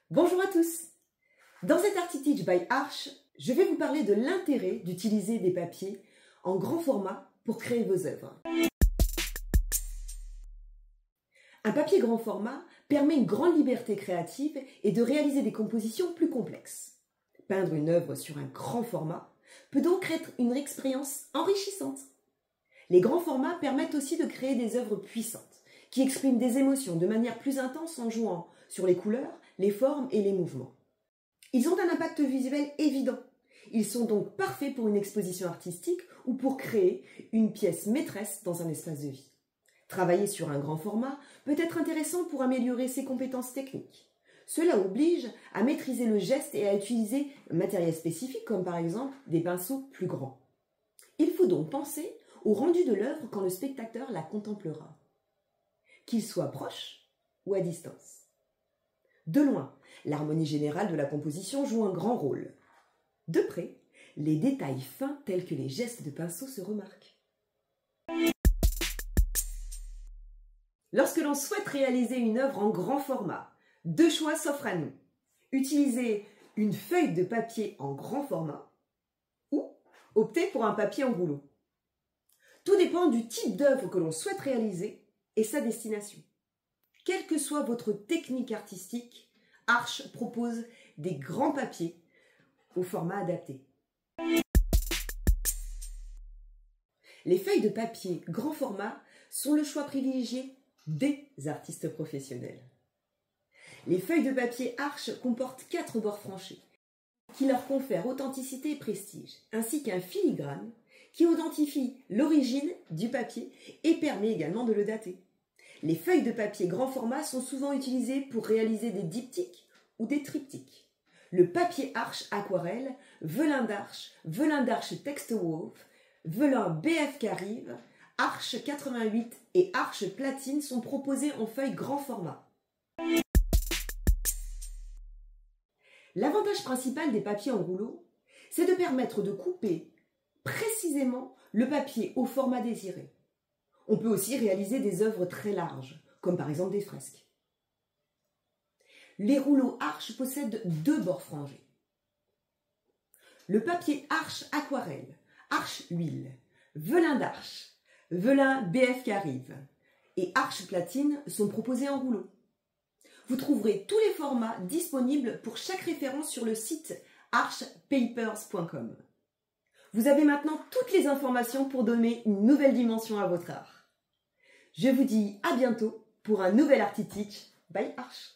Bonjour à tous. Dans cet ArtiTeach by Arch, je vais vous parler de l'intérêt d'utiliser des papiers en grand format pour créer vos œuvres. Un papier grand format permet une grande liberté créative et de réaliser des compositions plus complexes. Peindre une œuvre sur un grand format peut donc être une expérience enrichissante. Les grands formats permettent aussi de créer des œuvres puissantes, qui expriment des émotions de manière plus intense en jouant sur les couleurs, les formes et les mouvements. Ils ont un impact visuel évident. Ils sont donc parfaits pour une exposition artistique ou pour créer une pièce maîtresse dans un espace de vie. Travailler sur un grand format peut être intéressant pour améliorer ses compétences techniques. Cela oblige à maîtriser le geste et à utiliser un matériel spécifique comme par exemple des pinceaux plus grands. Il faut donc penser au rendu de l'œuvre quand le spectateur la contemplera, qu'il soit proche ou à distance. De loin, l'harmonie générale de la composition joue un grand rôle. De près, les détails fins tels que les gestes de pinceau se remarquent. Lorsque l'on souhaite réaliser une œuvre en grand format, deux choix s'offrent à nous. Utiliser une feuille de papier en grand format ou opter pour un papier en rouleau. Tout dépend du type d'œuvre que l'on souhaite réaliser et sa destination. Quelle que soit votre technique artistique, Arch propose des grands papiers au format adapté. Les feuilles de papier grand format sont le choix privilégié des artistes professionnels. Les feuilles de papier Arch comportent 4 bords franchis qui leur confèrent authenticité et prestige, ainsi qu'un filigrane qui identifie l'origine du papier et permet également de le dater. Les feuilles de papier grand format sont souvent utilisées pour réaliser des diptyques ou des triptyques. Le papier Arch aquarelle, velin d'Arche Textowolf, velin BF Carive, Arch 88 et Arch platine sont proposés en feuilles grand format. L'avantage principal des papiers en rouleau, c'est de permettre de couper précisément le papier au format désiré. On peut aussi réaliser des œuvres très larges, comme par exemple des fresques. Les rouleaux Arch possèdent 2 bords frangés. Le papier Arch aquarelle, Arch huile, velin d'Arche, velin BF Carive et Arch platine sont proposés en rouleau. Vous trouverez tous les formats disponibles pour chaque référence sur le site archpapers.com. Vous avez maintenant toutes les informations pour donner une nouvelle dimension à votre art. Je vous dis à bientôt pour un nouvel ArtiTeach by Arch.